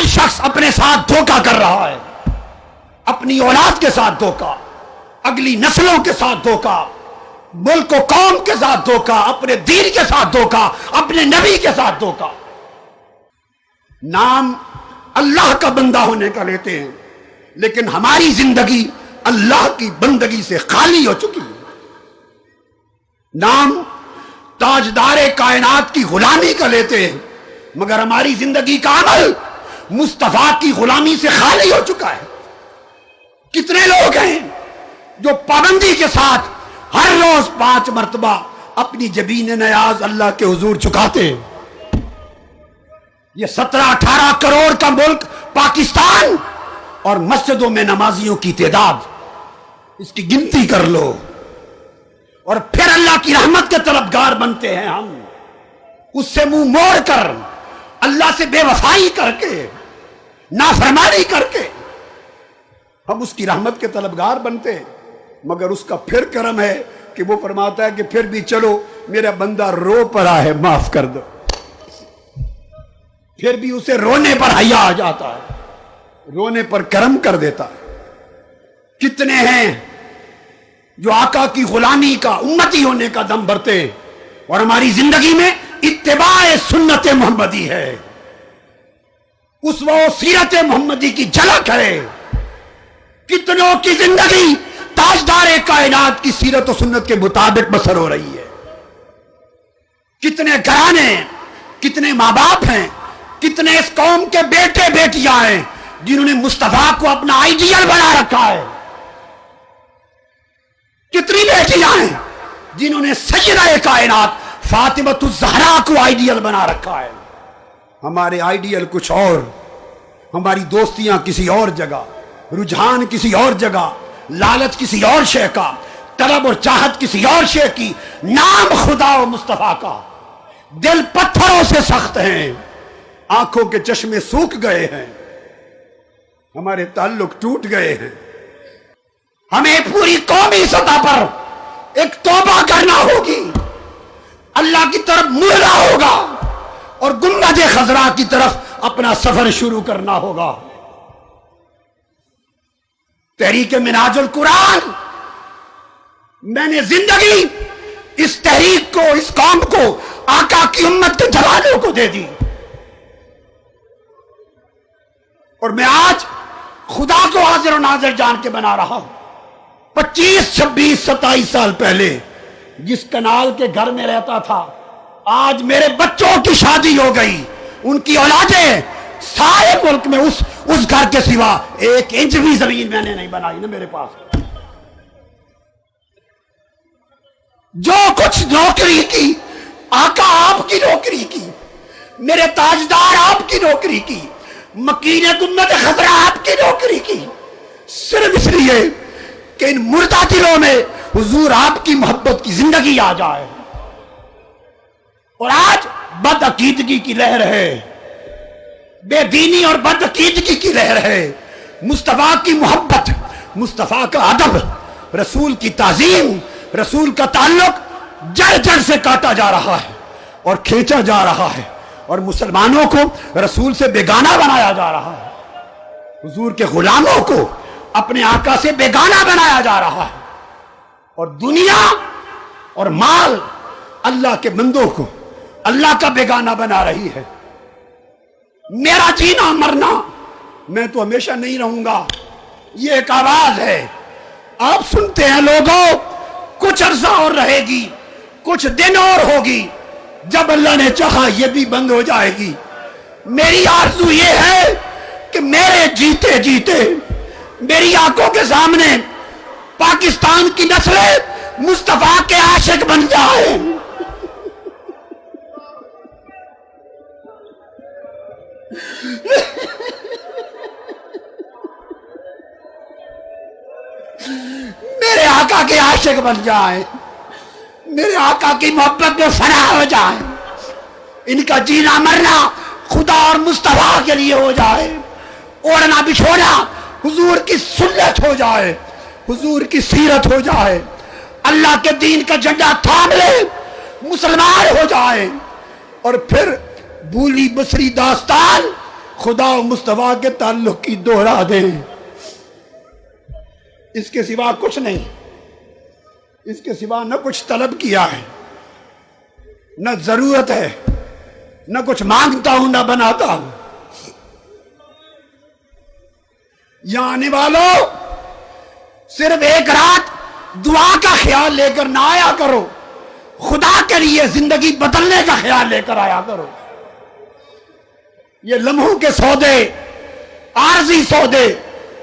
شخص اپنے ساتھ دھوکہ کر رہا ہے، اپنی اولاد کے ساتھ دھوکہ، اگلی نسلوں کے ساتھ دھوکہ، ملک و قوم کے ساتھ دھوکہ، اپنے دین کے ساتھ دھوکہ، اپنے نبی کے ساتھ دھوکہ۔ نام اللہ کا بندہ ہونے کا لیتے ہیں، لیکن ہماری زندگی اللہ کی بندگی سے خالی ہو چکی ہے۔ نام تاجدار کائنات کی غلامی کا لیتے ہیں، مگر ہماری زندگی کا عمل مصطفیٰ کی غلامی سے خالی ہو چکا ہے۔ کتنے لوگ ہیں جو پابندی کے ساتھ ہر روز 5 مرتبہ اپنی جبین نیاز اللہ کے حضور چکاتے ہیں۔ یہ 17-18 کروڑ کا ملک پاکستان اور مسجدوں میں نمازیوں کی تعداد، اس کی گنتی کر لو، اور پھر اللہ کی رحمت کے طلبگار بنتے ہیں ہم، اس سے منہ موڑ کر، اللہ سے بے وفائی کر کے، نافرمانی کر کے ہم اس کی رحمت کے طلبگار بنتے ہیں۔ مگر اس کا پھر کرم ہے کہ وہ فرماتا ہے کہ پھر بھی چلو میرا بندہ رو پڑا ہے، معاف کر دو، پھر بھی اسے رونے پر حیا آ جاتا ہے، رونے پر کرم کر دیتا ہے۔ کتنے ہیں جو آقا کی غلامی کا، امتی ہونے کا دم بھرتے ہیں، اور ہماری زندگی میں اتباع سنت محمدی ہے، اس وہ سیرت محمدی کی جھلک ہے۔ کتنوں کی زندگی تاجدار کائنات کی سیرت و سنت کے مطابق بسر ہو رہی ہے۔ کتنے گھرانے ہیں، کتنے ماں باپ ہیں، کتنے اس قوم کے بیٹے بیٹیاں ہیں جنہوں نے مصطفیٰ کو اپنا آئیڈیل بنا رکھا ہے۔ کتنی بیٹیاں ہیں جنہوں نے سیدہ کائنات فاطمۃ الزہرا کو آئیڈیل بنا رکھا ہے۔ ہمارے آئیڈیل کچھ اور، ہماری دوستیاں کسی اور جگہ، رجحان کسی اور جگہ، لالچ کسی اور شے کا، طلب اور چاہت کسی اور شے کی، نام خدا و مصطفیٰ کا۔ دل پتھروں سے سخت ہیں، آنکھوں کے چشمے سوکھ گئے ہیں، ہمارے تعلق ٹوٹ گئے ہیں۔ ہمیں پوری قومی سطح پر ایک توبہ کرنا ہوگی، اللہ کی طرف مڑنا ہوگا، اور گنبد خضرا کی طرف اپنا سفر شروع کرنا ہوگا۔ تحریک منہاج القرآن، میں نے زندگی اس تحریک کو، اس قوم کو، آقا کی امت کے جوانوں کو دے دی، اور میں آج خدا کو حاضر و ناظر جان کے بنا رہا ہوں۔ 25, 26, 27 سال پہلے جس کنال کے گھر میں رہتا تھا، آج میرے بچوں کی شادی ہو گئی، ان کی اولادیں، سارے ملک میں اس گھر کے سوا 1 انچ بھی زمین میں نے نہیں بنائی نا میرے پاس۔ جو کچھ نوکری کی، آقا آپ کی نوکری کی، میرے تاجدار آپ کی نوکری کی، مکین گنبد خضرا آپ کی نوکری کی، صرف اس لیے کہ ان مردہ دلوں میں حضور آپ کی محبت کی زندگی آ جائے۔ اور آج بد عقیدگی کی لہر ہے، بے دینی اور بد عقیدگی کی لہر ہے۔ مصطفیٰ کی محبت، مصطفیٰ کا ادب، رسول کی تعظیم، رسول کا تعلق جڑ جڑ سے کاٹا جا رہا ہے اور کھینچا جا رہا ہے، اور مسلمانوں کو رسول سے بیگانہ بنایا جا رہا ہے، حضور کے غلاموں کو اپنے آقا سے بیگانہ بنایا جا رہا ہے، اور دنیا اور مال اللہ کے بندوں کو اللہ کا بیگانہ بنا رہی ہے۔ میرا جینا مرنا، میں تو ہمیشہ نہیں رہوں گا، یہ ایک آواز ہے، آپ سنتے ہیں لوگوں، کچھ عرصہ اور رہے گی، کچھ دن اور ہوگی، جب اللہ نے چاہا یہ بھی بند ہو جائے گی۔ میری آرزو یہ ہے کہ میرے جیتے جیتے میری آنکھوں کے سامنے پاکستان کی نسلیں مصطفیٰ کے عاشق بن جائیں۔ میرے آقا کے عاشق بن جائیں، میرے آقا کی محبت میں فنا ہو جائیں، ان کا جینا مرنا خدا اور مصطفیٰ کے لیے ہو جائے، اوڑھنا بچھونا حضور کی سنت ہو جائے، حضور کی سیرت ہو جائے، اللہ کے دین کا جھنڈا تھام لے، مسلمان ہو جائے، اور پھر بھولی بسری داستان خدا و مصطفیٰ کے تعلق کی دوہرا دیں. اس کے سوا کچھ نہیں، اس کے سوا نہ کچھ طلب کیا ہے، نہ ضرورت ہے، نہ کچھ مانگتا ہوں نہ بناتا ہوں. یہاں آنے والوں صرف ایک رات دعا کا خیال لے کر نہ آیا کرو، خدا کے لیے زندگی بدلنے کا خیال لے کر آیا کرو. یہ لمحوں کے سودے، عارضی سودے،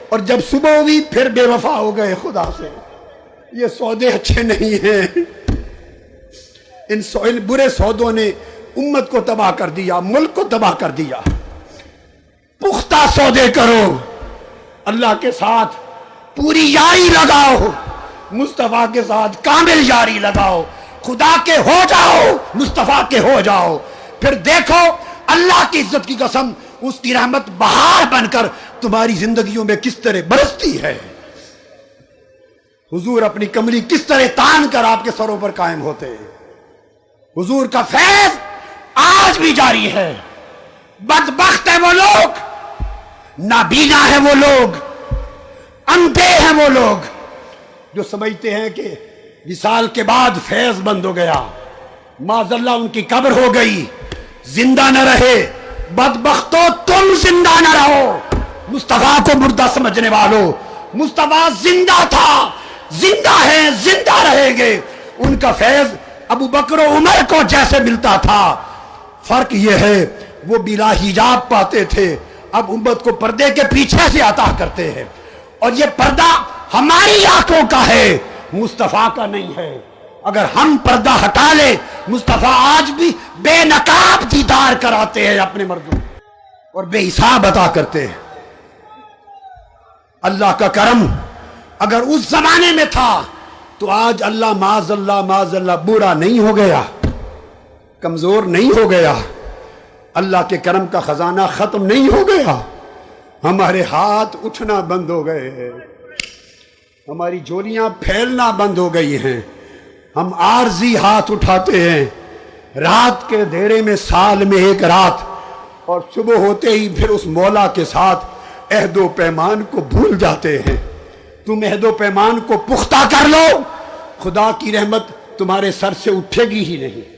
اور جب صبح ہوئی پھر بے وفا ہو گئے خدا سے. یہ سودے اچھے نہیں ہیں. ان برے سودوں نے امت کو تباہ کر دیا، ملک کو تباہ کر دیا. پختہ سودے کرو، اللہ کے ساتھ پوری یاری لگاؤ، مصطفیٰ کے ساتھ کامل یاری لگاؤ، خدا کے ہو جاؤ، مصطفیٰ کے ہو جاؤ. پھر دیکھو اللہ کی عزت کی قسم، اس کی رحمت بہار بن کر تمہاری زندگیوں میں کس طرح برستی ہے. حضور اپنی کملی کس طرح تان کر آپ کے سروں پر قائم ہوتے ہیں. حضور کا فیض آج بھی جاری ہے. بدبخت ہیں وہ لوگ، نابینا ہیں وہ لوگ، اندھے ہیں وہ لوگ جو سمجھتے ہیں کہ وصال کے بعد فیض بند ہو گیا، معاذ اللہ ان کی قبر ہو گئی، زندہ نہ رہے. بدبختو تم زندہ نہ رہو. مصطفیٰ کو مردہ سمجھنے والوں، مصطفیٰ زندہ تھا، زندہ ہے، زندہ رہیں گے. ان کا فیض ابو بکر و عمر کو جیسے ملتا تھا، فرق یہ ہے وہ بلا حجاب پاتے تھے، اب امت کو پردے کے پیچھے سے عطا کرتے ہیں. اور یہ پردہ ہماری آنکھوں کا ہے، مصطفیٰ کا نہیں ہے. اگر ہم پردہ ہٹا لے، مصطفیٰ آج بھی بے نقاب دیدار کراتے ہیں اپنے مردوں اور بے حساب عطا کرتے ہیں. اللہ کا کرم اگر اس زمانے میں تھا تو آج اللہ معاذ اللہ بوڑھا نہیں ہو گیا، کمزور نہیں ہو گیا، اللہ کے کرم کا خزانہ ختم نہیں ہو گیا. ہمارے ہاتھ اٹھنا بند ہو گئے ہیں، ہماری جولیاں پھیلنا بند ہو گئی ہیں. ہم عارضی ہاتھ اٹھاتے ہیں رات کے اندھیرے میں، سال میں ایک رات، اور صبح ہوتے ہی پھر اس مولا کے ساتھ عہد و پیمان کو بھول جاتے ہیں. تم عہد و پیمان کو پختہ کر لو، خدا کی رحمت تمہارے سر سے اٹھے گی ہی نہیں.